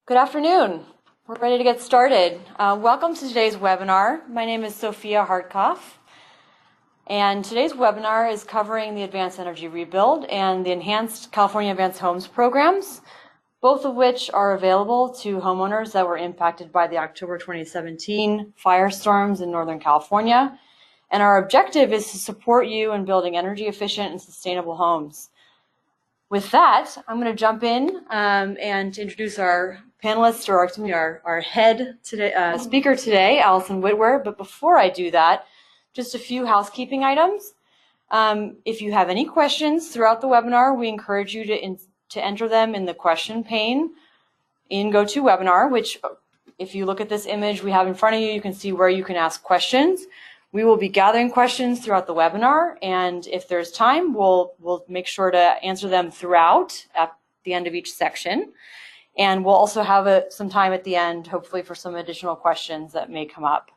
Good afternoon. We're ready to get started. Welcome to today's webinar. My name is Sophia Hartkoff, and today's webinar is covering the Advanced Energy Rebuild and the Enhanced California Advanced Homes programs, both of which are available to homeowners that were impacted by the October 2017 firestorms in Northern California. And our objective is to support you in building energy efficient and sustainable homes. With that, I'm going to jump in and introduce our panelists, or our head today, speaker today, Allison Whitwer. But before I do that, just a few housekeeping items. If you have any questions throughout the webinar, we encourage you to enter them in the question pane in GoToWebinar, which if you look at this image we have in front of you, you can see where you can ask questions. We will be gathering questions throughout the webinar, and if there's time, we'll make sure to answer them throughout at the end of each section. And we'll also have some time at the end, hopefully, for some additional questions that may come up.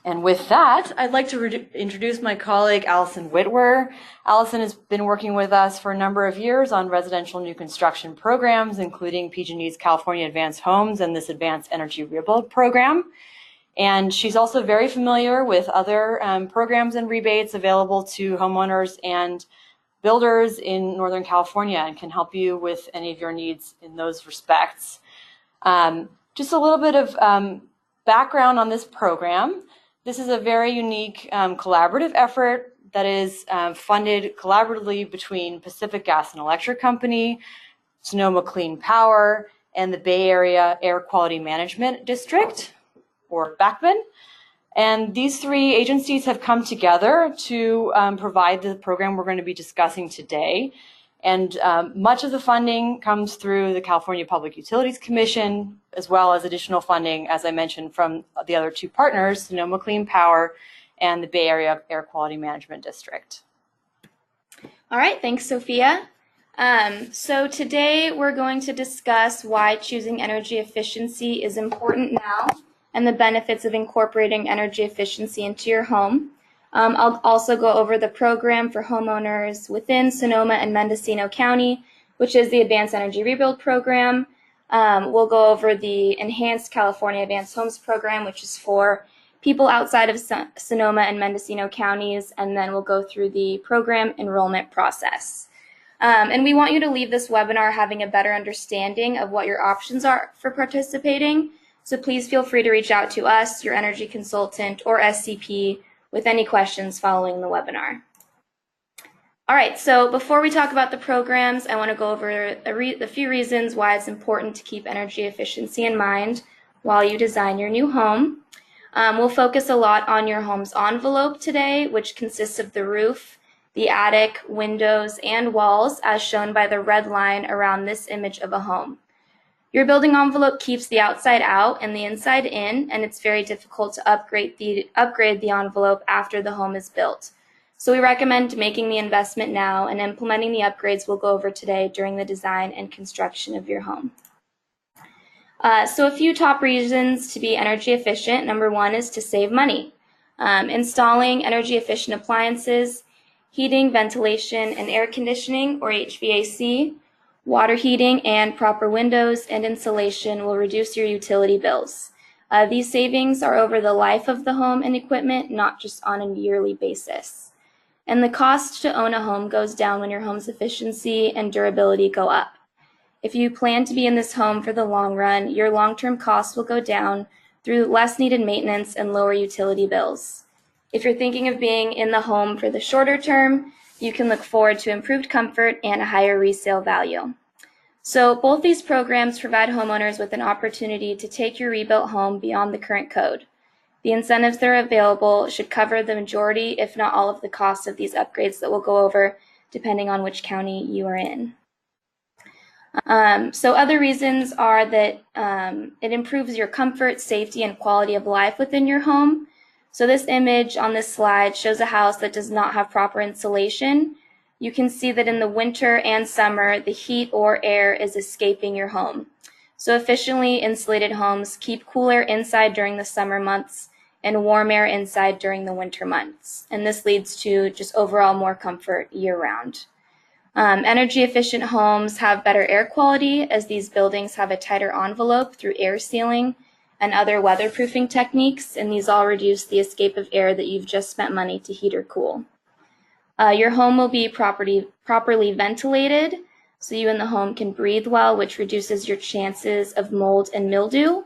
And with that, I'd like to introduce my colleague, Allison Whitwer. Allison has been working with us for a number of years on residential new construction programs, including PG&E's California Advanced Homes and this Advanced Energy Rebuild program. And she's also very familiar with other programs and rebates available to homeowners and builders in Northern California, and can help you with any of your needs in those respects. Just a little bit of background on this program. This is a very unique collaborative effort that is funded collaboratively between Pacific Gas and Electric Company, Sonoma Clean Power, and the Bay Area Air Quality Management District, or BACMAN. And these three agencies have come together to provide the program we're going to be discussing today. And much of the funding comes through the California Public Utilities Commission, as well as additional funding, as I mentioned, from the other two partners, Sonoma Clean Power and the Bay Area Air Quality Management District. All right, thanks, Sophia. So today we're going to discuss why choosing energy efficiency is important now, and the benefits of incorporating energy efficiency into your home. I'll also go over the program for homeowners within Sonoma and Mendocino County, which is the Advanced Energy Rebuild program. We'll go over the Enhanced California Advanced Homes program, which is for people outside of Sonoma and Mendocino counties, and then we'll go through the program enrollment process. And we want you to leave this webinar having a better understanding of what your options are for participating. So please feel free to reach out to us, your energy consultant, or SCP with any questions following the webinar. All right, so before we talk about the programs, I want to go over a few reasons why it's important to keep energy efficiency in mind while you design your new home. We'll focus a lot on your home's envelope today, which consists of the roof, the attic, windows, and walls, as shown by the red line around this image of a home. Your building envelope keeps the outside out and the inside in, and it's very difficult to upgrade the envelope after the home is built. So we recommend making the investment now and implementing the upgrades we'll go over today during the design and construction of your home. So a few top reasons to be energy efficient. Number one is to save money. Installing energy efficient appliances, heating, ventilation, and air conditioning, or HVAC, water heating, and proper windows and insulation will reduce your utility bills. These savings are over the life of the home and equipment, not just on a yearly basis. And the cost to own a home goes down when your home's efficiency and durability go up. If you plan to be in this home for the long run, your long-term costs will go down through less needed maintenance and lower utility bills. If you're thinking of being in the home for the shorter term, you can look forward to improved comfort and a higher resale value. So both these programs provide homeowners with an opportunity to take your rebuilt home beyond the current code. The incentives that are available should cover the majority, if not all, of the costs of these upgrades that we'll go over, depending on which county you are in. So other reasons are that it improves your comfort, safety, and quality of life within your home. So this image on this slide shows a house that does not have proper insulation. You can see that in the winter and summer, the heat or air is escaping your home. So efficiently insulated homes keep cool air inside during the summer months and warm air inside during the winter months. And this leads to just overall more comfort year-round. Energy efficient homes have better air quality as these buildings have a tighter envelope through air sealing and other weatherproofing techniques, and these all reduce the escape of air that you've just spent money to heat or cool. Your home will be properly ventilated, so you and the home can breathe well, which reduces your chances of mold and mildew.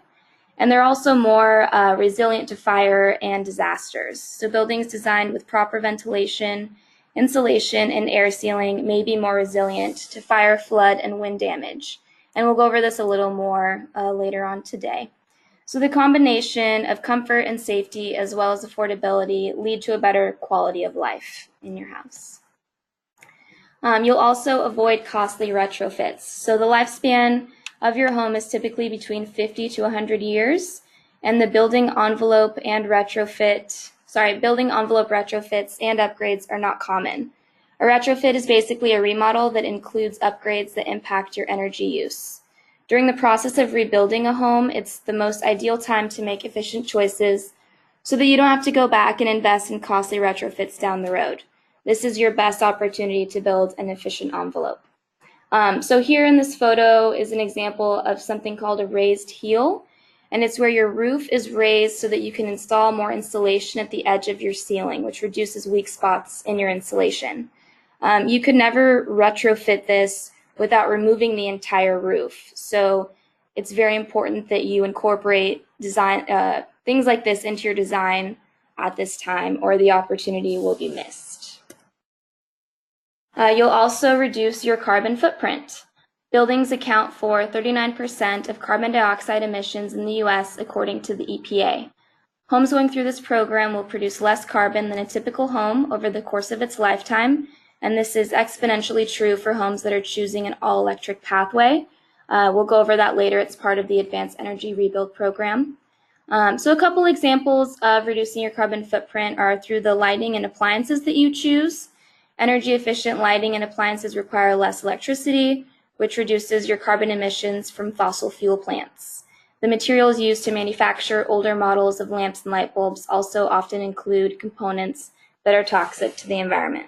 And they're also more resilient to fire and disasters. So buildings designed with proper ventilation, insulation, and air sealing may be more resilient to fire, flood, and wind damage. And we'll go over this a little more later on today. So the combination of comfort and safety as well as affordability lead to a better quality of life in your house. You'll also avoid costly retrofits. So the lifespan of your home is typically between 50 to 100 years, and the building envelope retrofits and upgrades are not common. A retrofit is basically a remodel that includes upgrades that impact your energy use. During the process of rebuilding a home, it's the most ideal time to make efficient choices so that you don't have to go back and invest in costly retrofits down the road. This is your best opportunity to build an efficient envelope. So here in this photo is an example of something called a raised heel, and it's where your roof is raised so that you can install more insulation at the edge of your ceiling, which reduces weak spots in your insulation. You could never retrofit this without removing the entire roof. So it's very important that you incorporate things like this into your design at this time, or the opportunity will be missed. You'll also reduce your carbon footprint. Buildings account for 39% of carbon dioxide emissions in the U.S. according to the EPA. Homes going through this program will produce less carbon than a typical home over the course of its lifetime, and this is exponentially true for homes that are choosing an all-electric pathway. We'll go over that later. It's part of the Advanced Energy Rebuild program. So a couple examples of reducing your carbon footprint are through the lighting and appliances that you choose. Energy efficient lighting and appliances require less electricity, which reduces your carbon emissions from fossil fuel plants. The materials used to manufacture older models of lamps and light bulbs also often include components that are toxic to the environment.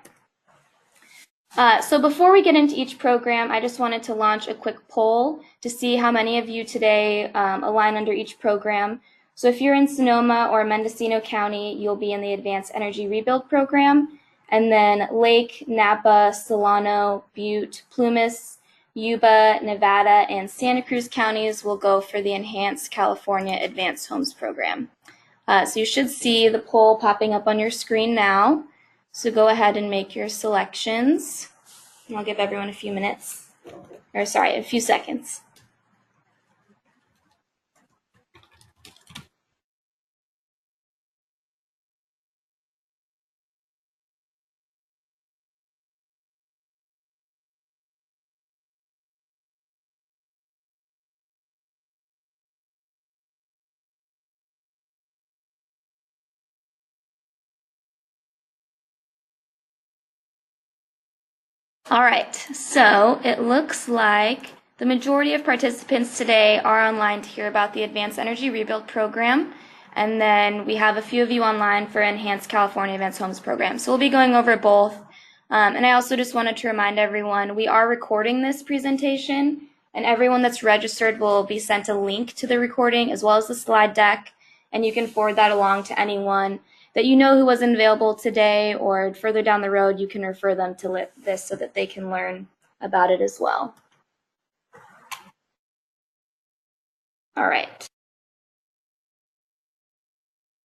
So before we get into each program, I just wanted to launch a quick poll to see how many of you today align under each program. So if you're in Sonoma or Mendocino County, you'll be in the Advanced Energy Rebuild program. And then Lake, Napa, Solano, Butte, Plumas, Yuba, Nevada, and Santa Cruz counties will go for the Enhanced California Advanced Homes program. So you should see the poll popping up on your screen now. So go ahead and make your selections. And I'll give everyone a few seconds. All right, so it looks like the majority of participants today are online to hear about the Advanced Energy Rebuild program, and then we have a few of you online for Enhanced California Advanced Homes program. So we'll be going over both. And I also just wanted to remind everyone, we are recording this presentation, and everyone that's registered will be sent a link to the recording as well as the slide deck, and you can forward that along to anyone that you know who wasn't available today, or further down the road, you can refer them to this so that they can learn about it as well. All right.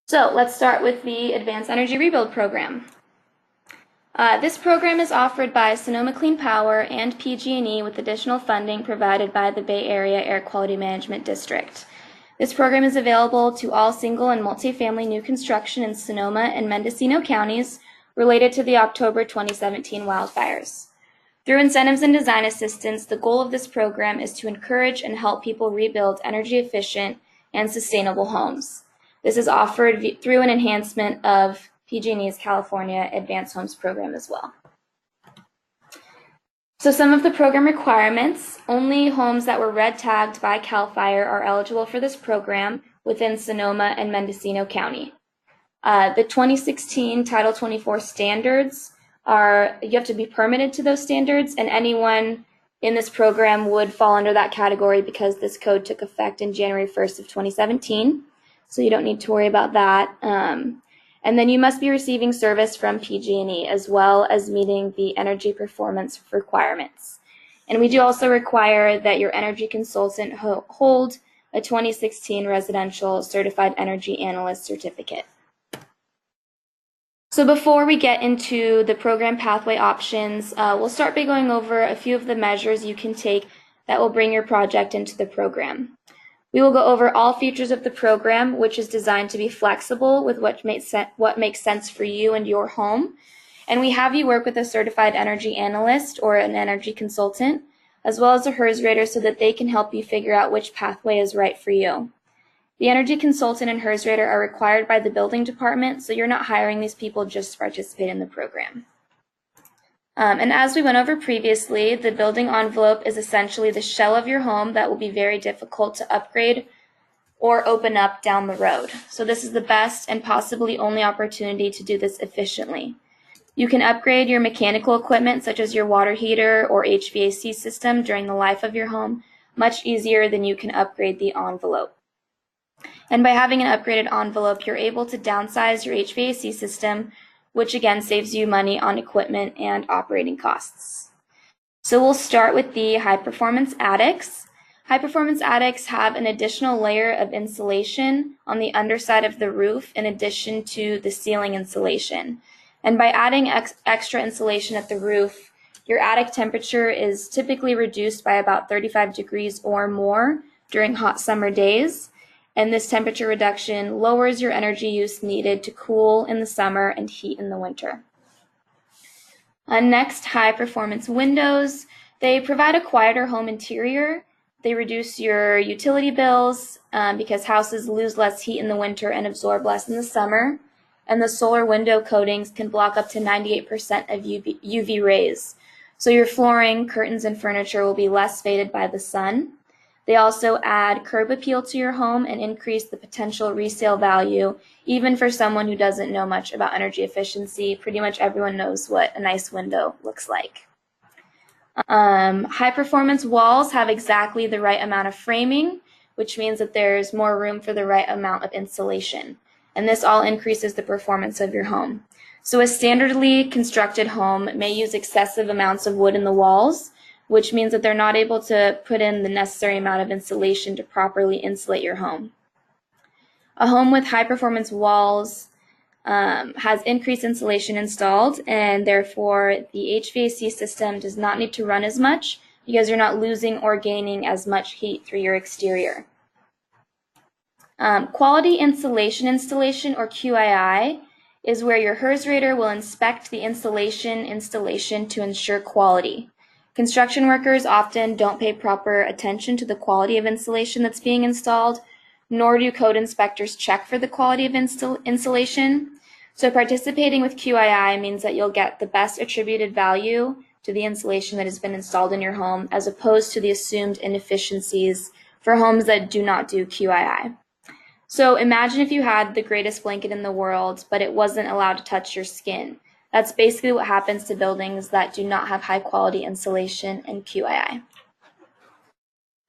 So let's start with the Advanced Energy Rebuild program. This program is offered by Sonoma Clean Power and PG&E with additional funding provided by the Bay Area Air Quality Management District. This program is available to all single and multifamily new construction in Sonoma and Mendocino counties related to the October 2017 wildfires. Through incentives and design assistance, the goal of this program is to encourage and help people rebuild energy efficient and sustainable homes. This is offered through an enhancement of PG&E's California Advanced Homes program as well. So some of the program requirements: only homes that were red tagged by CAL FIRE are eligible for this program within Sonoma and Mendocino County. The 2016 Title 24 standards you have to be permitted to those standards, and anyone in this program would fall under that category because this code took effect in January 1st of 2017. So you don't need to worry about that. And then you must be receiving service from PG&E as well as meeting the energy performance requirements. And we do also require that your energy consultant hold a 2016 Residential Certified Energy Analyst certificate. So before we get into the program pathway options, we'll start by going over a few of the measures you can take that will bring your project into the program. We will go over all features of the program, which is designed to be flexible with what makes sense for you and your home. And we have you work with a certified energy analyst or an energy consultant, as well as a HERS rater, so that they can help you figure out which pathway is right for you. The energy consultant and HERS rater are required by the building department, so you're not hiring these people just to participate in the program. And as we went over previously, the building envelope is essentially the shell of your home that will be very difficult to upgrade or open up down the road. So this is the best and possibly only opportunity to do this efficiently. You can upgrade your mechanical equipment, such as your water heater or HVAC system, during the life of your home much easier than you can upgrade the envelope. And by having an upgraded envelope, you're able to downsize your HVAC system, which again saves you money on equipment and operating costs. So we'll start with the high-performance attics. High-performance attics have an additional layer of insulation on the underside of the roof in addition to the ceiling insulation. And by adding extra insulation at the roof, your attic temperature is typically reduced by about 35 degrees or more during hot summer days. And this temperature reduction lowers your energy use needed to cool in the summer and heat in the winter. Next, high-performance windows. They provide a quieter home interior. They reduce your utility bills because houses lose less heat in the winter and absorb less in the summer. And the solar window coatings can block up to 98% of UV rays. So your flooring, curtains, and furniture will be less faded by the sun. They also add curb appeal to your home and increase the potential resale value, even for someone who doesn't know much about energy efficiency. Pretty much everyone knows what a nice window looks like. High-performance walls have exactly the right amount of framing, which means that there's more room for the right amount of insulation. And this all increases the performance of your home. So a standardly constructed home may use excessive amounts of wood in the walls, which means that they're not able to put in the necessary amount of insulation to properly insulate your home. A home with high-performance walls has increased insulation installed, and therefore the HVAC system does not need to run as much because you're not losing or gaining as much heat through your exterior. Quality insulation installation, or QII, is where your HERS rater will inspect the installation to ensure quality. Construction workers often don't pay proper attention to the quality of insulation that's being installed, nor do code inspectors check for the quality of insulation. So participating with QII means that you'll get the best attributed value to the insulation that has been installed in your home, as opposed to the assumed inefficiencies for homes that do not do QII. So imagine if you had the greatest blanket in the world, but it wasn't allowed to touch your skin. That's basically what happens to buildings that do not have high quality insulation and QII.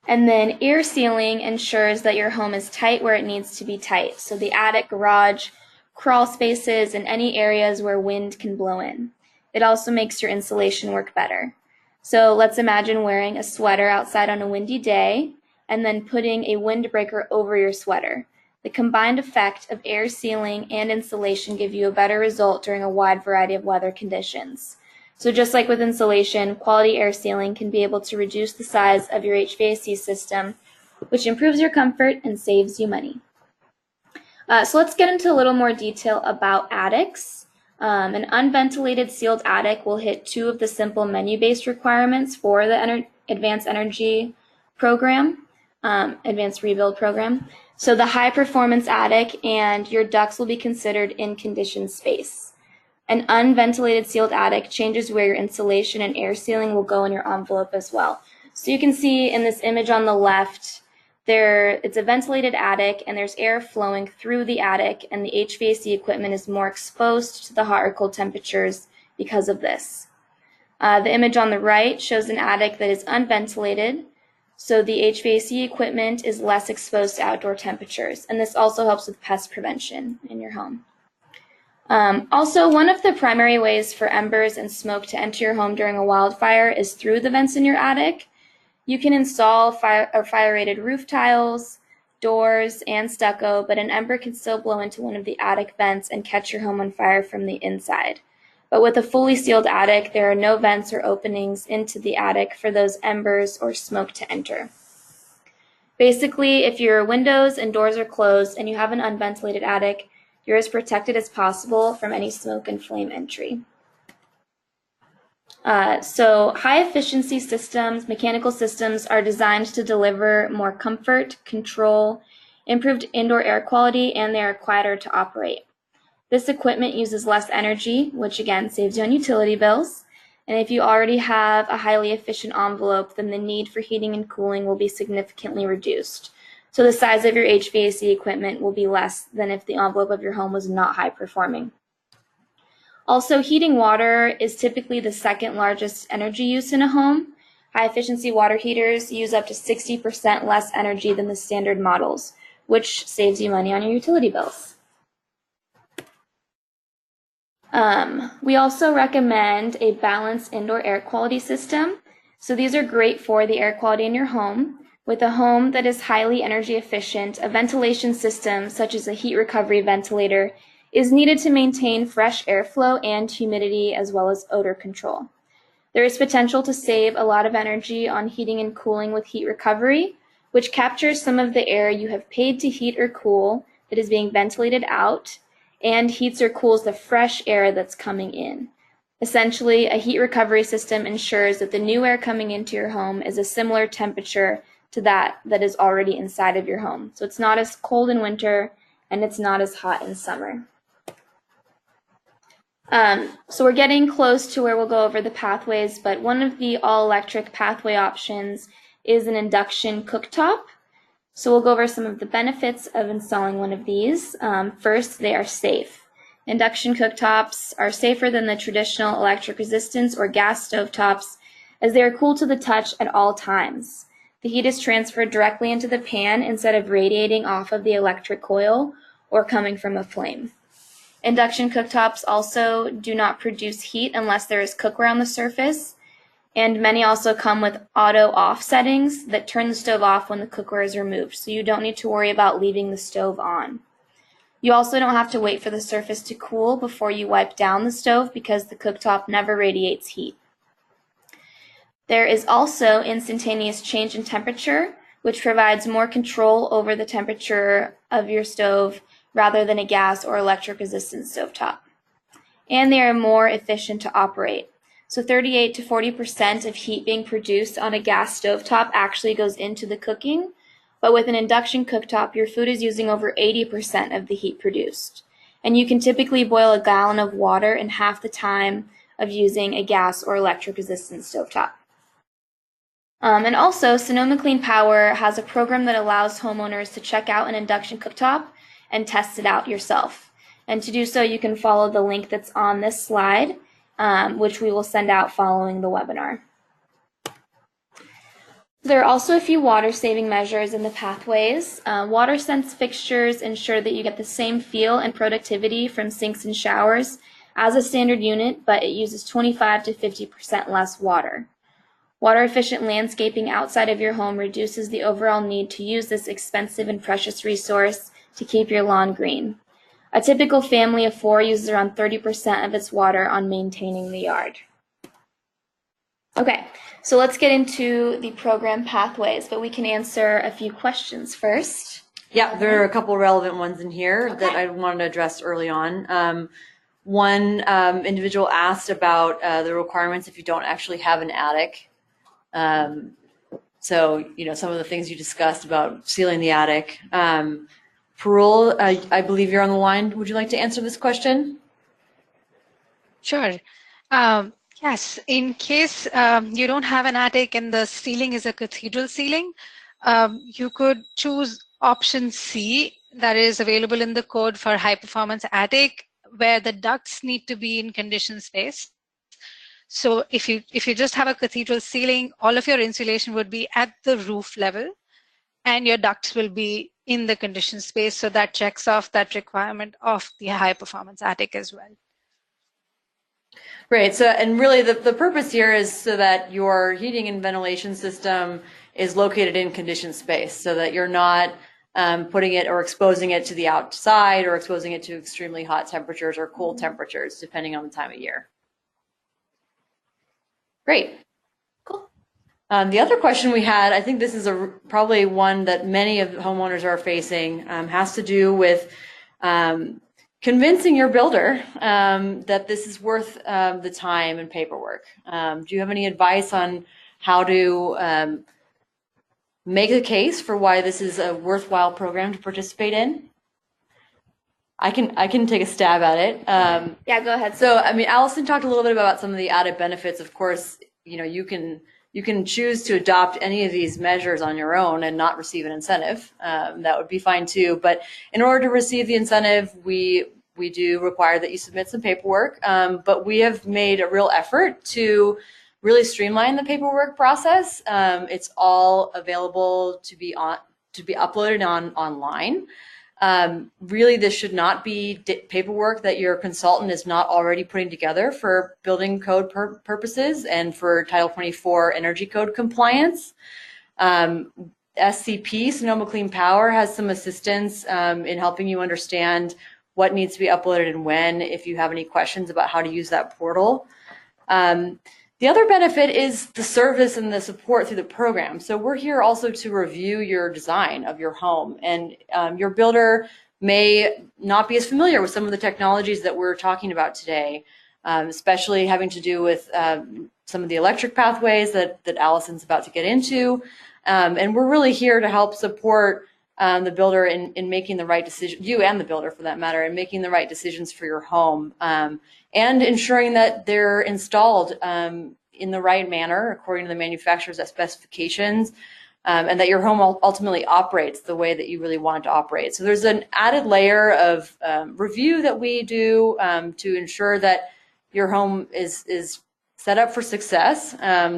And then air sealing ensures that your home is tight where it needs to be tight. So the attic, garage, crawl spaces, and any areas where wind can blow in. It also makes your insulation work better. So let's imagine wearing a sweater outside on a windy day and then putting a windbreaker over your sweater. The combined effect of air sealing and insulation give you a better result during a wide variety of weather conditions. So just like with insulation, quality air sealing can be able to reduce the size of your HVAC system, which improves your comfort and saves you money. So let's get into a little more detail about attics. An unventilated sealed attic will hit two of the simple menu-based requirements for the Advanced Energy Program, Advanced Rebuild Program. So the high-performance attic and your ducts will be considered in conditioned space. An unventilated sealed attic changes where your insulation and air sealing will go in your envelope as well. So you can see in this image on the left, it's a ventilated attic and there's air flowing through the attic, and the HVAC equipment is more exposed to the hot or cold temperatures because of this. The image on the right shows an attic that is unventilated, so the HVAC equipment is less exposed to outdoor temperatures, and this also helps with pest prevention in your home. Also, one of the primary ways for embers and smoke to enter your home during a wildfire is through the vents in your attic. You can install fire-rated roof tiles, doors, and stucco, but an ember can still blow into one of the attic vents and catch your home on fire from the inside. But with a fully sealed attic, there are no vents or openings into the attic for those embers or smoke to enter. Basically, if your windows and doors are closed and you have an unventilated attic, you're as protected as possible from any smoke and flame entry. So high-efficiency systems, mechanical systems, are designed to deliver more comfort, control, improved indoor air quality, and they are quieter to operate. This equipment uses less energy, which again saves you on utility bills. And if you already have a highly efficient envelope, then the need for heating and cooling will be significantly reduced. So the size of your HVAC equipment will be less than if the envelope of your home was not high performing. Also, heating water is typically the second largest energy use in a home. High-efficiency water heaters use up to 60% less energy than the standard models, which saves you money on your utility bills. We also recommend a balanced indoor air quality system. So these are great for the air quality in your home. With a home that is highly energy efficient, a ventilation system such as a heat recovery ventilator is needed to maintain fresh airflow and humidity as well as odor control. There is potential to save a lot of energy on heating and cooling with heat recovery, which captures some of the air you have paid to heat or cool that is being ventilated out and heats or cools the fresh air that's coming in. Essentially, a heat recovery system ensures that the new air coming into your home is a similar temperature to that is already inside of your home. So it's not as cold in winter and it's not as hot in summer. So we're getting close to where we'll go over the pathways, but one of the all-electric pathway options is an induction cooktop. So we'll go over some of the benefits of installing one of these. First, they are safe. Induction cooktops are safer than the traditional electric resistance or gas stovetops as they are cool to the touch at all times. The heat is transferred directly into the pan instead of radiating off of the electric coil or coming from a flame. Induction cooktops also do not produce heat unless there is cookware on the surface, and many also come with auto off settings that turn the stove off when the cookware is removed, so you don't need to worry about leaving the stove on. You also don't have to wait for the surface to cool before you wipe down the stove because the cooktop never radiates heat. There is also instantaneous change in temperature, which provides more control over the temperature of your stove rather than a gas or electric resistance stovetop. And they are more efficient to operate. So 38 to 40% of heat being produced on a gas stovetop actually goes into the cooking, but with an induction cooktop, your food is using over 80% of the heat produced. And you can typically boil a gallon of water in half the time of using a gas or electric resistance stovetop. And also, Sonoma Clean Power has a program that allows homeowners to check out an induction cooktop and test it out yourself. And to do so, you can follow the link that's on this slide, which we will send out following the webinar. There are also a few water-saving measures in the pathways. Water sense fixtures ensure that you get the same feel and productivity from sinks and showers as a standard unit, but it uses 25 to 50% less water. Water-efficient landscaping outside of your home reduces the overall need to use this expensive and precious resource to keep your lawn green. A typical family of 4 uses around 30% of its water on maintaining the yard. Okay, so let's get into the program pathways, but we can answer a few questions first. Yeah, there are a couple relevant ones in here that I wanted to address early on. One individual asked about the requirements if you don't actually have an attic. So, some of the things you discussed about sealing the attic. Parul, I believe you're on the line. Would you like to answer this question? Sure. Yes, in case you don't have an attic and the ceiling is a cathedral ceiling, you could choose option C that is available in the code for high performance attic, where the ducts need to be in conditioned space. So if you just have a cathedral ceiling, all of your insulation would be at the roof level, and your ducts will be in the conditioned space. So that checks off that requirement of the high performance attic as well. Right. So, and really the purpose here is so that your heating and ventilation system is located in conditioned space, so that you're not putting it or exposing it to the outside or exposing it to extremely hot temperatures or cold temperatures, depending on the time of year. Great. Cool. The other question we had, I think this is probably one that many of the homeowners are facing, has to do with convincing your builder that this is worth the time and paperwork. Do you have any advice on how to make a case for why this is a worthwhile program to participate in? I can take a stab at it. Yeah, go ahead. So, I mean, Allison talked a little bit about some of the added benefits. Of course, you know, you can choose to adopt any of these measures on your own and not receive an incentive. That would be fine too. But in order to receive the incentive, we do require that you submit some paperwork. But we have made a real effort to really streamline the paperwork process. It's all available to be uploaded online. Really, this should not be paperwork that your consultant is not already putting together for building code purposes and for Title 24 energy code compliance. SCP, Sonoma Clean Power, has some assistance in helping you understand what needs to be uploaded and when, if you have any questions about how to use that portal. The other benefit is the service and the support through the program. So we're here also to review your design of your home, and your builder may not be as familiar with some of the technologies that we're talking about today, especially having to do with some of the electric pathways that Allison's about to get into. And we're really here to help support the builder in making the right decision, you and the builder for that matter, in making the right decisions for your home, and ensuring that they're installed in the right manner according to the manufacturer's specifications, and that your home ultimately operates the way that you really want it to operate. So there's an added layer of review that we do to ensure that your home is set up for success.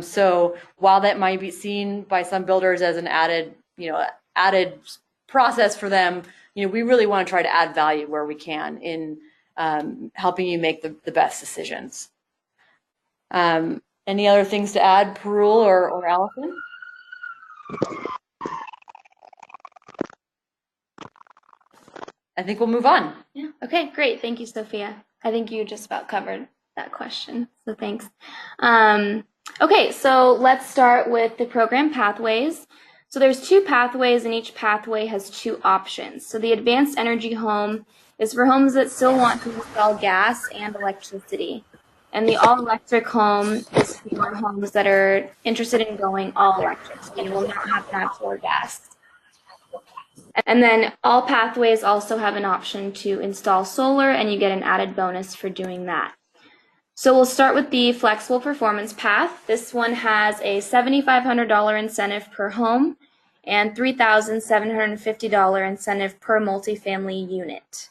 So while that might be seen by some builders as an added process for them, we really want to try to add value where we can in helping you make the best decisions. Any other things to add, Parul or Allison? I think we'll move on. Yeah. Okay, great. Thank you, Sophia. I think you just about covered that question, so thanks. Okay, so let's start with the program pathways. So there's 2 pathways, and each pathway has 2 options. So the Advanced Energy Home is for homes that still want to install gas and electricity. And the all-electric home is for homes that are interested in going all-electric and will not have natural gas. And then all pathways also have an option to install solar, and you get an added bonus for doing that. So we'll start with the flexible performance path. This one has a $7,500 incentive per home and $3,750 incentive per multifamily unit.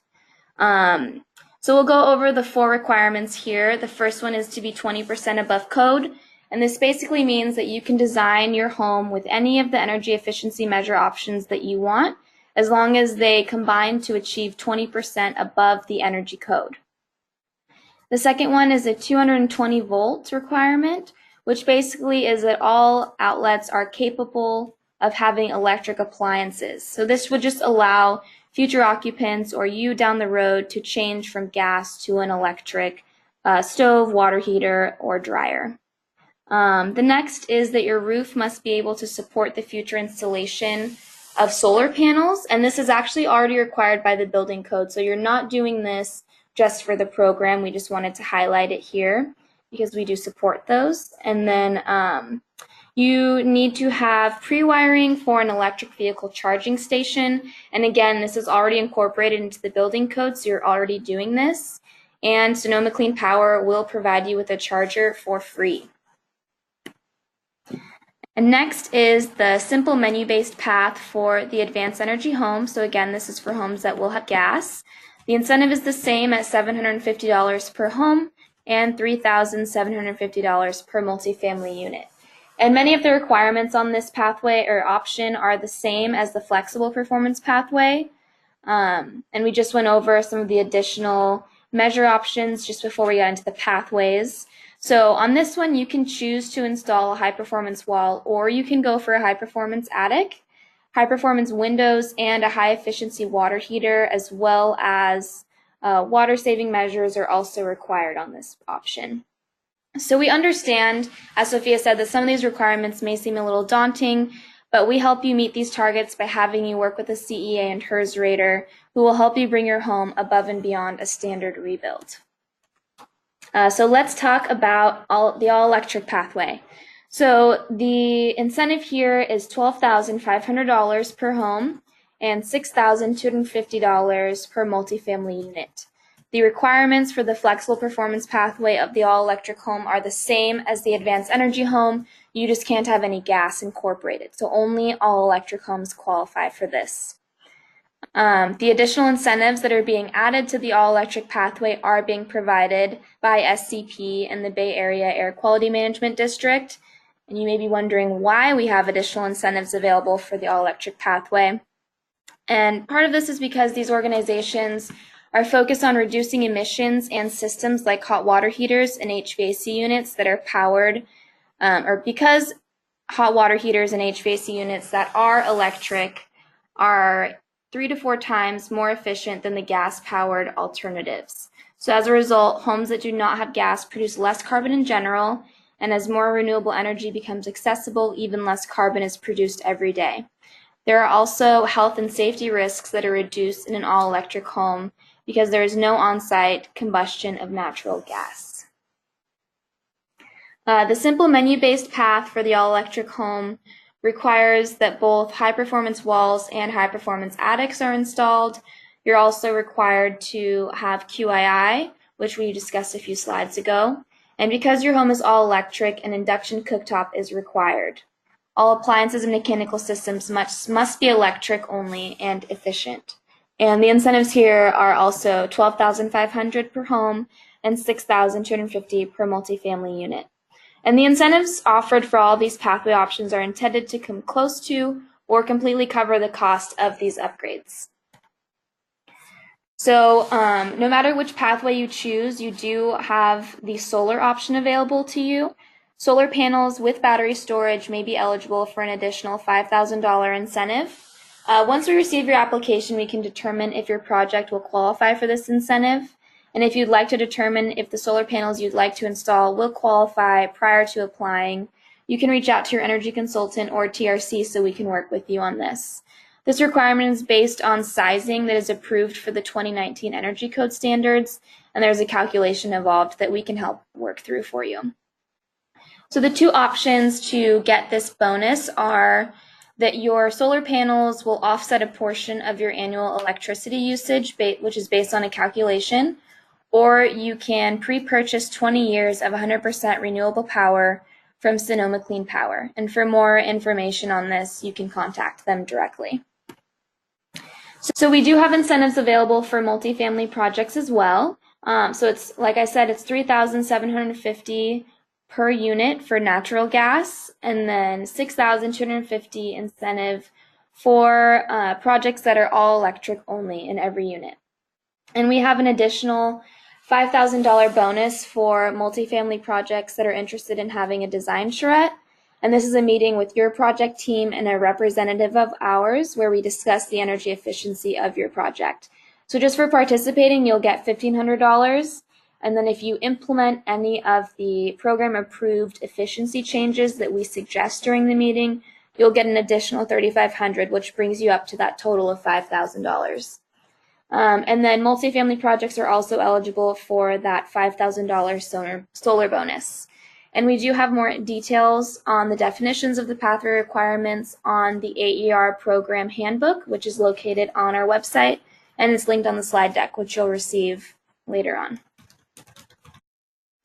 So we'll go over the 4 requirements here. The first one is to be 20% above code, and this basically means that you can design your home with any of the energy efficiency measure options that you want, as long as they combine to achieve 20% above the energy code. The second one is a 220 volt requirement, which basically is that all outlets are capable of having electric appliances. So this would just allow future occupants or you down the road to change from gas to an electric stove, water heater, or dryer. The next is that your roof must be able to support the future installation of solar panels, and this is actually already required by the building code, so you're not doing this just for the program. We just wanted to highlight it here because we do support those. And then you need to have pre-wiring for an electric vehicle charging station. And again, this is already incorporated into the building code, so you're already doing this. And Sonoma Clean Power will provide you with a charger for free. And next is the simple menu-based path for the Advanced Energy Home. So again, this is for homes that will have gas. The incentive is the same at $750 per home and $3,750 per multifamily unit. And many of the requirements on this pathway or option are the same as the flexible performance pathway. And we just went over some of the additional measure options just before we got into the pathways. So on this one, you can choose to install a high-performance wall, or you can go for a high-performance attic, high-performance windows, and a high-efficiency water heater, as well as water-saving measures are also required on this option. So we understand, as Sophia said, that some of these requirements may seem a little daunting, but we help you meet these targets by having you work with a CEA and HERS rater who will help you bring your home above and beyond a standard rebuild. So let's talk about the all-electric pathway. So the incentive here is $12,500 per home and $6,250 per multifamily unit. The requirements for the flexible performance pathway of the all-electric home are the same as the advanced energy home. You just can't have any gas incorporated. So only all-electric homes qualify for this. The additional incentives that are being added to the all-electric pathway are being provided by SCP and the Bay Area Air Quality Management District. And you may be wondering why we have additional incentives available for the all-electric pathway. And part of this is because these organizations are focused on reducing emissions and systems like hot water heaters and HVAC units that are powered, or because hot water heaters and HVAC units that are electric are 3 to 4 times more efficient than the gas-powered alternatives. So as a result, homes that do not have gas produce less carbon in general, and as more renewable energy becomes accessible, even less carbon is produced every day. There are also health and safety risks that are reduced in an all-electric home because there is no on-site combustion of natural gas. The simple menu-based path for the all-electric home requires that both high-performance walls and high-performance attics are installed. You're also required to have QII, which we discussed a few slides ago. And because your home is all electric, an induction cooktop is required. All appliances and mechanical systems must be electric only and efficient. And the incentives here are also $12,500 per home and $6,250 per multifamily unit. And the incentives offered for all these pathway options are intended to come close to or completely cover the cost of these upgrades. So no matter which pathway you choose, you do have the solar option available to you. Solar panels with battery storage may be eligible for an additional $5,000 incentive. Once we receive your application, we can determine if your project will qualify for this incentive. And if you'd like to determine if the solar panels you'd like to install will qualify prior to applying, you can reach out to your energy consultant or TRC so we can work with you on this. This requirement is based on sizing that is approved for the 2019 Energy Code standards, and there's a calculation involved that we can help work through for you. So the two options to get this bonus are that your solar panels will offset a portion of your annual electricity usage, which is based on a calculation, or you can pre-purchase 20 years of 100% renewable power from Sonoma Clean Power. And for more information on this, you can contact them directly. So we do have incentives available for multifamily projects as well. So it's, like I said, it's $3,750 per unit for natural gas, and then $6,250 incentive for projects that are all electric only in every unit. And we have an additional $5,000 bonus for multifamily projects that are interested in having a design charrette. And this is a meeting with your project team and a representative of ours where we discuss the energy efficiency of your project. So just for participating, you'll get $1,500. And then if you implement any of the program approved efficiency changes that we suggest during the meeting, you'll get an additional $3,500, which brings you up to that total of $5,000. And then multifamily projects are also eligible for that $5,000 solar bonus. And we do have more details on the definitions of the pathway requirements on the AER program handbook, which is located on our website, and it's linked on the slide deck, which you'll receive later on.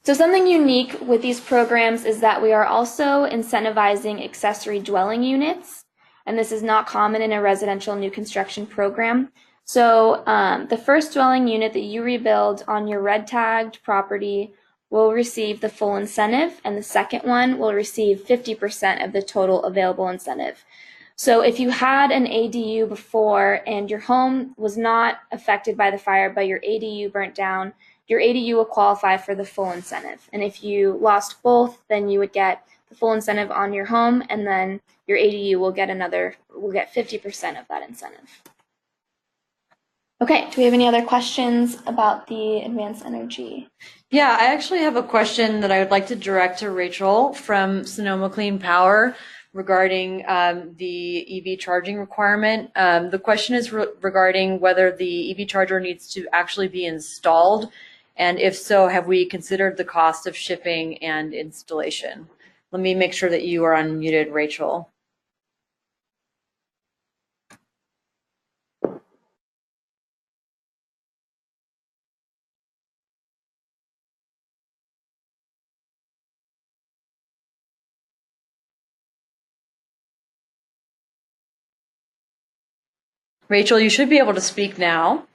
So something unique with these programs is that we are also incentivizing accessory dwelling units, and this is not common in a residential new construction program. So the first dwelling unit that you rebuild on your red tagged property will receive the full incentive, and the second one will receive 50% of the total available incentive. So if you had an ADU before and your home was not affected by the fire, but your ADU burnt down, your ADU will qualify for the full incentive. And if you lost both, then you would get the full incentive on your home, and then your ADU will get 50% of that incentive. Okay, do we have any other questions about the advanced energy? Yeah, I actually have a question that I would like to direct to Rachel from Sonoma Clean Power regarding the EV charging requirement. The question is regarding whether the EV charger needs to actually be installed, and if so, have we considered the cost of shipping and installation? Let me make sure that you are unmuted, Rachel. Rachel, you should be able to speak now.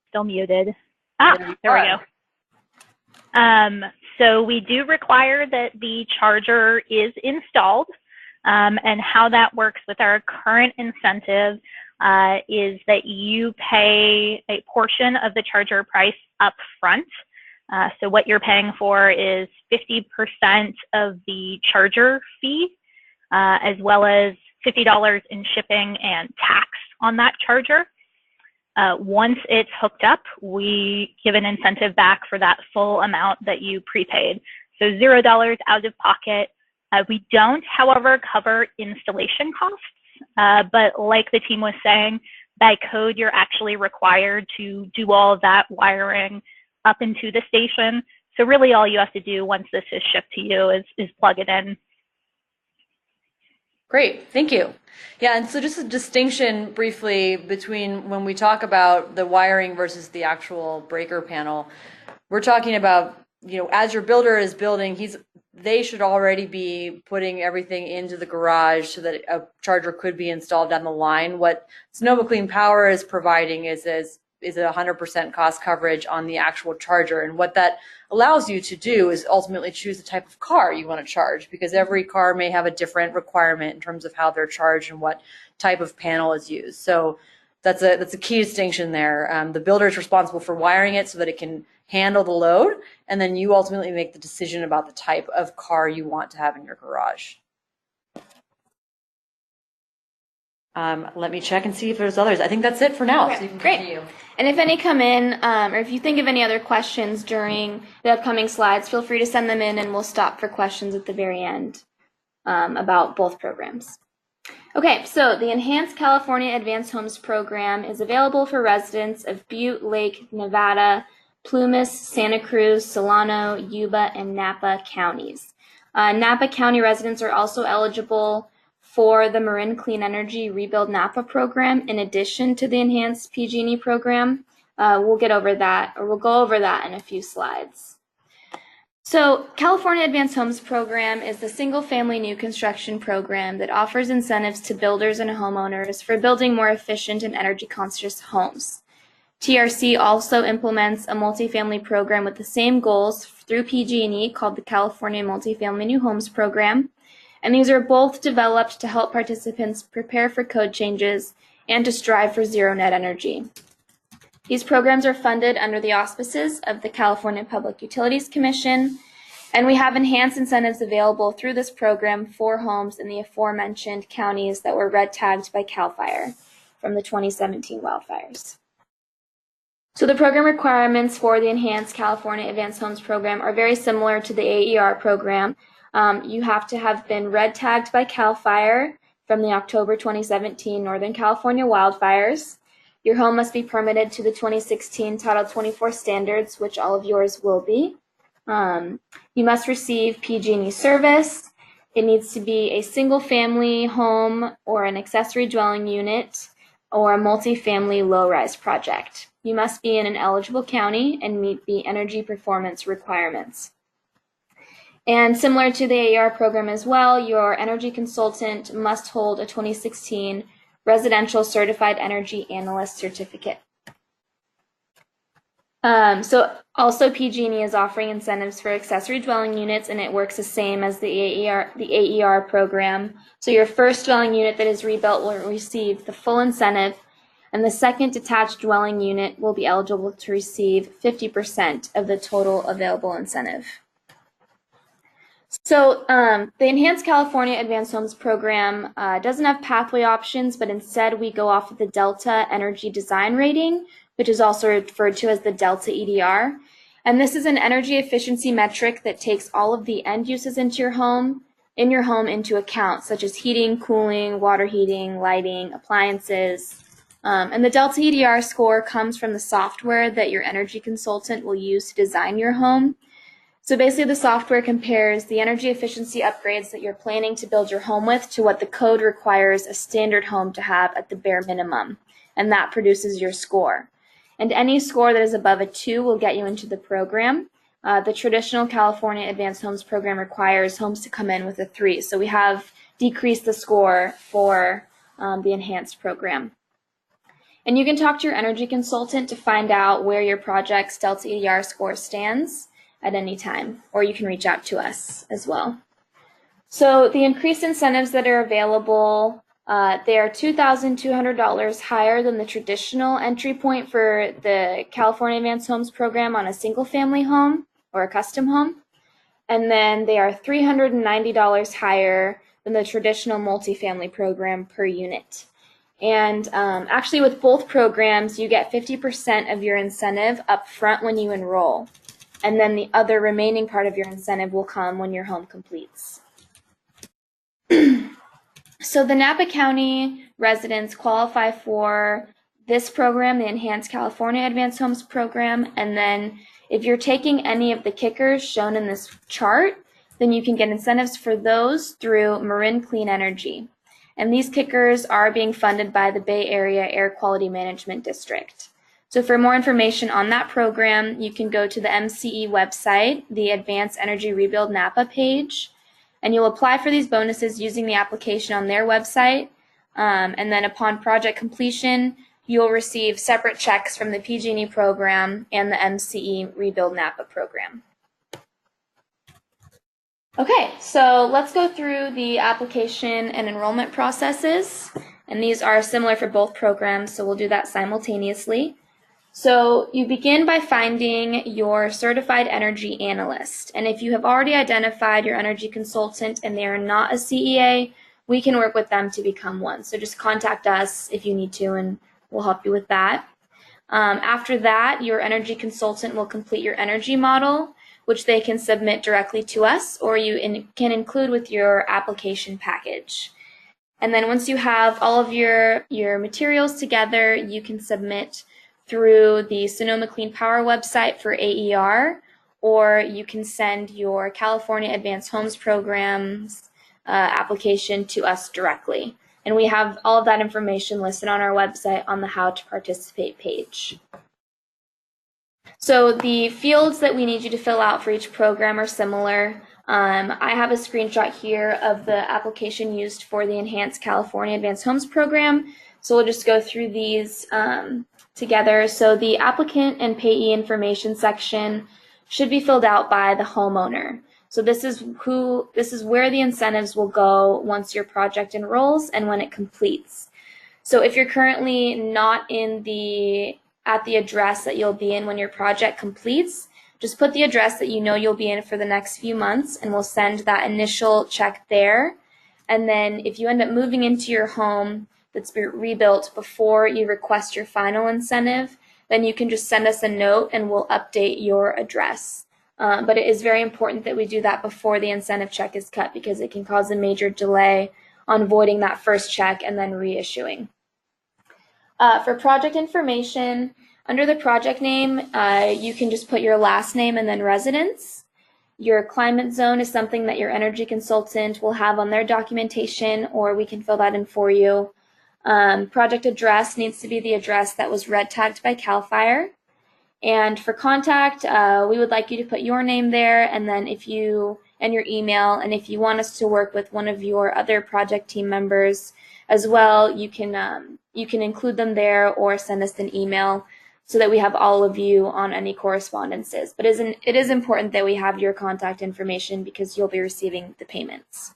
Still muted. There we go. So we do require that the charger is installed, and how that works with our current incentive is that you pay a portion of the charger price up front. So what you're paying for is 50% of the charger fee, as well as $50 in shipping and tax on that charger. Once it's hooked up, we give an incentive back for that full amount that you prepaid. So $0 out of pocket. We don't, however, cover installation costs, but like the team was saying, by code, you're actually required to do all of that wiring up into the station. So really all you have to do once this is shipped to you is plug it in. Great, thank you. Yeah, and so just a distinction briefly between when we talk about the wiring versus the actual breaker panel, we're talking about, as your builder is building, they should already be putting everything into the garage so that a charger could be installed down the line. What Sonoma Clean Power is providing is a 100% cost coverage on the actual charger. And what that allows you to do is ultimately choose the type of car you want to charge, because every car may have a different requirement in terms of how they're charged and what type of panel is used. So that's a key distinction there. The builder is responsible for wiring it so that it can handle the load, and then you ultimately make the decision about the type of car you want to have in your garage. Let me check and see if there's others. I think that's it for now. Okay, so you can great. continue. And if any come in, or if you think of any other questions during the upcoming slides, feel free to send them in, and we'll stop for questions at the very end about both programs. Okay, so the Enhanced California Advanced Homes Program is available for residents of Butte, Lake, Nevada, Plumas, Santa Cruz, Solano, Yuba, and Napa counties. Napa County residents are also eligible for the Marin Clean Energy Rebuild Napa program, in addition to the Enhanced PG&E program. We'll go over that in a few slides. So, California Advanced Homes Program is the single-family new construction program that offers incentives to builders and homeowners for building more efficient and energy-conscious homes. TRC also implements a multifamily program with the same goals through PG&E called the California Multifamily New Homes Program. And these are both developed to help participants prepare for code changes and to strive for zero net energy. These programs are funded under the auspices of the California Public Utilities Commission, and we have enhanced incentives available through this program for homes in the aforementioned counties that were red tagged by CAL FIRE from the 2017 wildfires. So the program requirements for the Enhanced California Advanced Homes Program are very similar to the AER program. You have to have been red tagged by CAL FIRE from the October 2017 Northern California wildfires. Your home must be permitted to the 2016 Title 24 standards, which all of yours will be. You must receive PG&E service. It needs to be a single-family home or an accessory dwelling unit or a multifamily low-rise project. You must be in an eligible county and meet the energy performance requirements. And similar to the AER program as well, your energy consultant must hold a 2016 Residential Certified Energy Analyst certificate. So also PG&E is offering incentives for accessory dwelling units, and it works the same as the AER program. So your first dwelling unit that is rebuilt will receive the full incentive, and the second detached dwelling unit will be eligible to receive 50% of the total available incentive. So the Enhanced California Advanced Homes Program doesn't have pathway options, but instead we go off of the Delta Energy Design Rating, which is also referred to as the Delta EDR. And this is an energy efficiency metric that takes all of the end uses into your home into account, such as heating, cooling, water heating, lighting, appliances. And the Delta EDR score comes from the software that your energy consultant will use to design your home. So basically the software compares the energy efficiency upgrades that you're planning to build your home with to what the code requires a standard home to have at the bare minimum, and that produces your score. And any score that is above a 2 will get you into the program. The traditional California Advanced Homes Program requires homes to come in with a 3, so we have decreased the score for the enhanced program. And you can talk to your energy consultant to find out where your project's Delta EDR score stands at any time, or you can reach out to us as well. So the increased incentives that are available, they are $2,200 higher than the traditional entry point for the California Advanced Homes Program on a single-family home or a custom home. And then they are $390 higher than the traditional multifamily program per unit. And actually with both programs, you get 50% of your incentive up front when you enroll. And then the other remaining part of your incentive will come when your home completes. So the Napa County residents qualify for this program, the Enhanced California Advanced Homes Program, and then if you're taking any of the kickers shown in this chart, then you can get incentives for those through Marin Clean Energy. And these kickers are being funded by the Bay Area Air Quality Management District. So for more information on that program, you can go to the MCE website, the Advanced Energy Rebuild Napa page, and you'll apply for these bonuses using the application on their website. And then upon project completion, you'll receive separate checks from the PG&E program and the MCE Rebuild Napa program. Okay, so let's go through the application and enrollment processes. And these are similar for both programs, so we'll do that simultaneously. So you begin by finding your certified energy analyst. And if you have already identified your energy consultant and they are not a CEA, we can work with them to become one. So just contact us if you need to, and we'll help you with that. After that, your energy consultant will complete your energy model, which they can submit directly to us, or you can include with your application package. And then once you have all of your materials together, you can submit through the Sonoma Clean Power website for AER, or you can send your California Advanced Homes Programs application to us directly. And we have all of that information listed on our website on the How to Participate page. So the fields that we need you to fill out for each program are similar. I have a screenshot here of the application used for the Enhanced California Advanced Homes Program. So we'll just go through these together. So the applicant and payee information section should be filled out by the homeowner. So this is where the incentives will go once your project enrolls and when it completes. So if you're currently not at the address that you'll be in when your project completes, just put the address that you know you'll be in for the next few months, and we'll send that initial check there. And then if you end up moving into your home that's been rebuilt before you request your final incentive, then you can just send us a note and we'll update your address. But it is very important that we do that before the incentive check is cut, because it can cause a major delay on voiding that first check and then reissuing. For project information, under the project name, you can just put your last name and then residence. Your climate zone is something that your energy consultant will have on their documentation, or we can fill that in for you. Project address needs to be the address that was red tagged by CAL FIRE. And for contact, we would like you to put your name there, and then if you and your email. And if you want us to work with one of your other project team members as well, you can include them there or send us an email so that we have all of you on any correspondences. But it is important that we have your contact information because you'll be receiving the payments.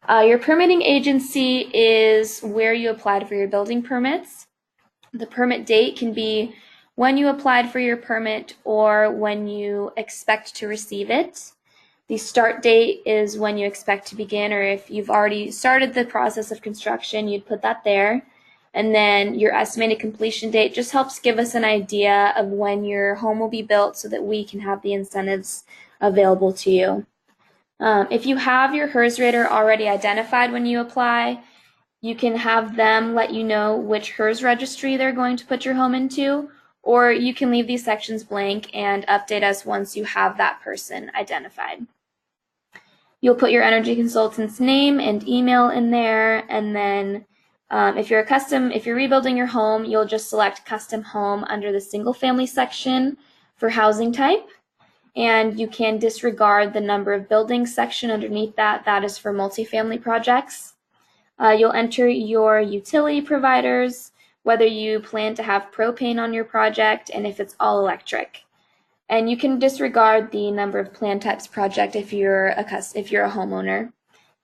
Your permitting agency is where you applied for your building permits. The permit date can be when you applied for your permit or when you expect to receive it. The start date is when you expect to begin, or if you've already started the process of construction, you'd put that there. And then your estimated completion date just helps give us an idea of when your home will be built so that we can have the incentives available to you. If you have your HERS rater already identified when you apply, you can have them let you know which HERS registry they're going to put your home into, or you can leave these sections blank and update us once you have that person identified. You'll put your energy consultant's name and email in there, and then if you're rebuilding your home, you'll just select custom home under the single family section for housing type. And you can disregard the number of buildings section underneath that. That is for multifamily projects. You'll enter your utility providers, whether you plan to have propane on your project, and if it's all electric. And you can disregard the number of plan types project if you're a homeowner.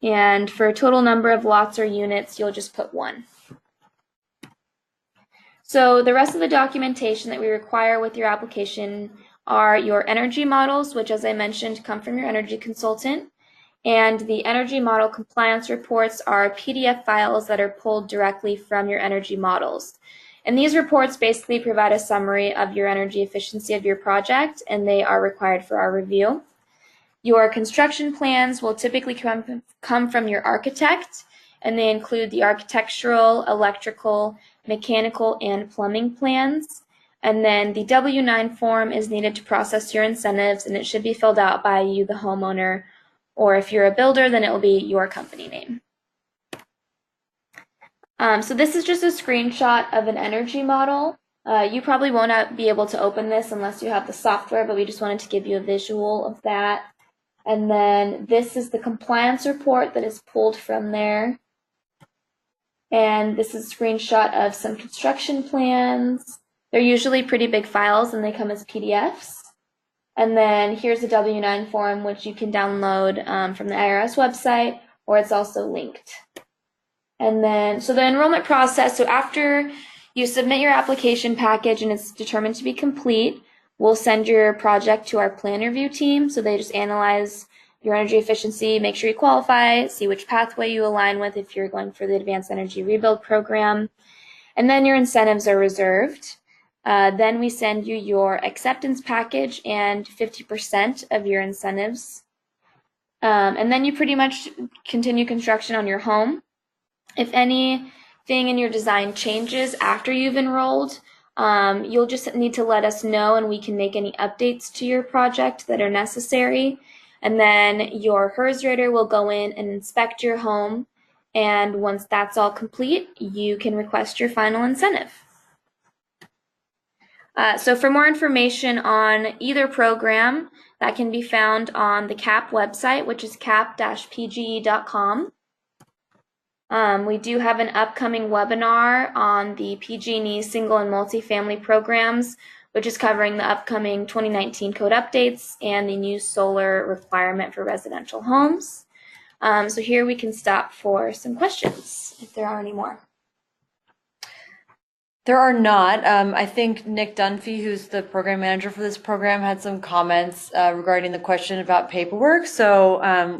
And for a total number of lots or units, you'll just put 1. So the rest of the documentation that we require with your application are your energy models, which, as I mentioned, come from your energy consultant. And the energy model compliance reports are PDF files that are pulled directly from your energy models. And these reports basically provide a summary of your energy efficiency of your project, and they are required for our review. Your construction plans will typically come from your architect, and they include the architectural, electrical, mechanical, and plumbing plans. And then the W-9 form is needed to process your incentives, and it should be filled out by you, the homeowner, or if you're a builder, then it will be your company name. So this is just a screenshot of an energy model. You probably won't be able to open this unless you have the software, but we just wanted to give you a visual of that. And then this is the compliance report that is pulled from there. And this is a screenshot of some construction plans. They're usually pretty big files and they come as PDFs. And then here's a W-9 form, which you can download from the IRS website, or it's also linked. And then, so the enrollment process, so after you submit your application package and it's determined to be complete, we'll send your project to our plan review team. So they just analyze your energy efficiency, make sure you qualify, see which pathway you align with if you're going for the Advanced Energy Rebuild program. And then your incentives are reserved. Then we send you your acceptance package and 50% of your incentives. And then you pretty much continue construction on your home. If anything in your design changes after you've enrolled, you'll just need to let us know and we can make any updates to your project that are necessary. And then your HERS rater will go in and inspect your home. And once that's all complete, you can request your final incentive. So for more information on either program, that can be found on the CAHP website, which is cap-pge.com. We do have an upcoming webinar on the PG&E single and multifamily programs, which is covering the upcoming 2019 code updates and the new solar requirement for residential homes. So here we can stop for some questions, if there are any more. There are not. I think Nick Dunphy, who's the program manager for this program, had some comments regarding the question about paperwork. So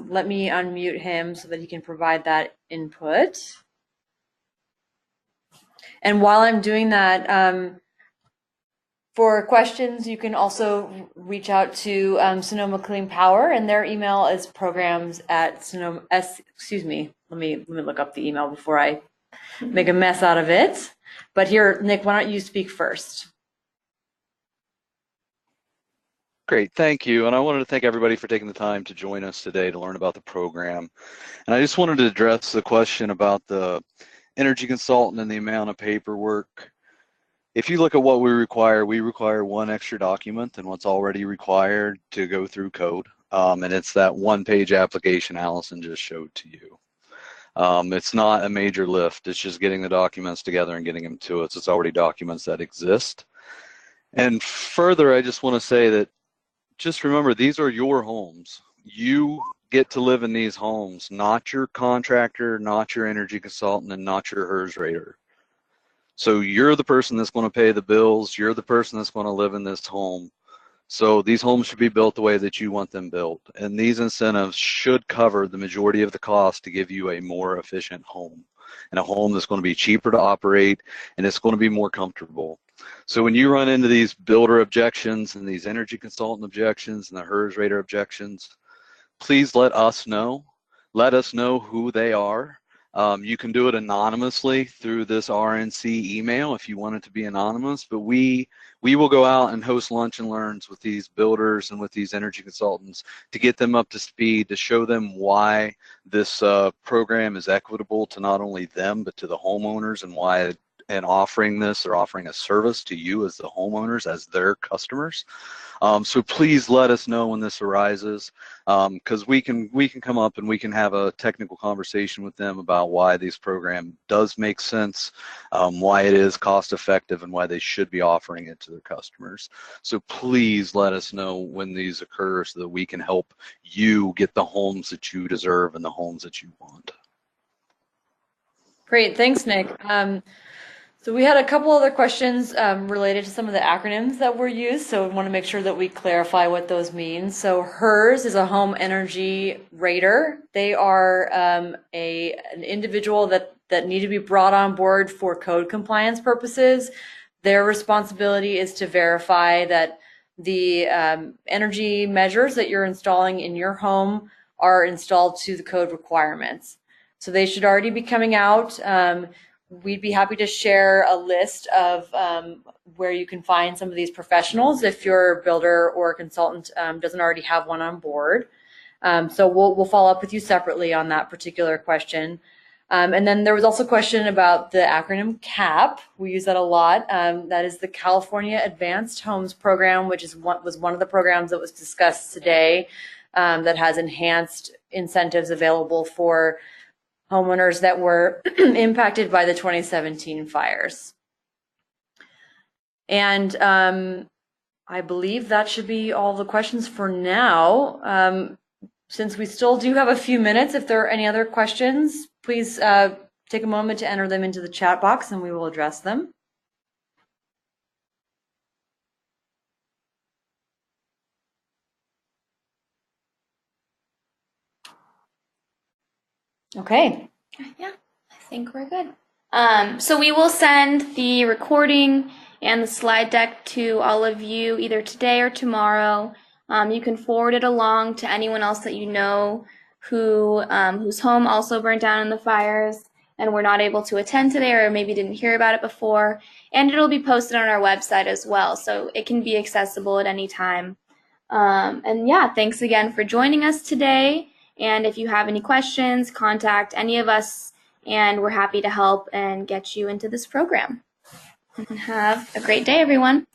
let me unmute him so that he can provide that input. And while I'm doing that, for questions, you can also reach out to Sonoma Clean Power, and their email is programs@Sonoma. Excuse me. Let me look up the email before I make a mess out of it. But here, Nick, why don't you speak first? Great, thank you. And I wanted to thank everybody for taking the time to join us today to learn about the program. And I just wanted to address the question about the energy consultant and the amount of paperwork. If you look at what we require one extra document than what's already required to go through code. And it's that one-page application Allison just showed to you. It's not a major lift. It's just getting the documents together and getting them to us. It's already documents that exist. And further, I just want to say that just remember, these are your homes. You get to live in these homes, not your contractor, not your energy consultant, and not your HERS rater. So you're the person that's going to pay the bills. You're the person that's going to live in this home. So these homes should be built the way that you want them built. And these incentives should cover the majority of the cost to give you a more efficient home, and a home that's going to be cheaper to operate, and it's going to be more comfortable. So when you run into these builder objections and these energy consultant objections and the HERS rater objections, please let us know. Let us know who they are. You can do it anonymously through this RNC email if you want it to be anonymous, but we will go out and host lunch and learns with these builders and with these energy consultants to get them up to speed, to show them why this program is equitable to not only them but to the homeowners, and why and offering this, they're offering a service to you as the homeowners, as their customers. So please let us know when this arises, because we can come up and we can have a technical conversation with them about why this program does make sense, why it is cost effective, and why they should be offering it to their customers. So please let us know when these occur so that we can help you get the homes that you deserve and the homes that you want. Great, thanks, Nick. So we had a couple other questions related to some of the acronyms that were used, so we want to make sure that we clarify what those mean. So HERS is a home energy rater. They are an individual that need to be brought on board for code compliance purposes. Their responsibility is to verify that the energy measures that you're installing in your home are installed to the code requirements. So they should already be coming out. We'd be happy to share a list of where you can find some of these professionals if your builder or consultant doesn't already have one on board. So we'll follow up with you separately on that particular question. And then there was also a question about the acronym CAHP. We use that a lot. That is the California Advanced Homes Program, which was one of the programs that was discussed today, that has enhanced incentives available for homeowners that were impacted by the 2017 fires. And I believe that should be all the questions for now. Since we still do have a few minutes, if there are any other questions, please take a moment to enter them into the chat box and we will address them. Okay. Yeah, I think we're good. So we will send the recording and the slide deck to all of you either today or tomorrow. You can forward it along to anyone else that you know who whose home also burned down in the fires and were not able to attend today, or maybe didn't hear about it before. And it'll be posted on our website as well, so it can be accessible at any time. And yeah, thanks again for joining us today. And if you have any questions, contact any of us, and we're happy to help and get you into this program. And have a great day, everyone.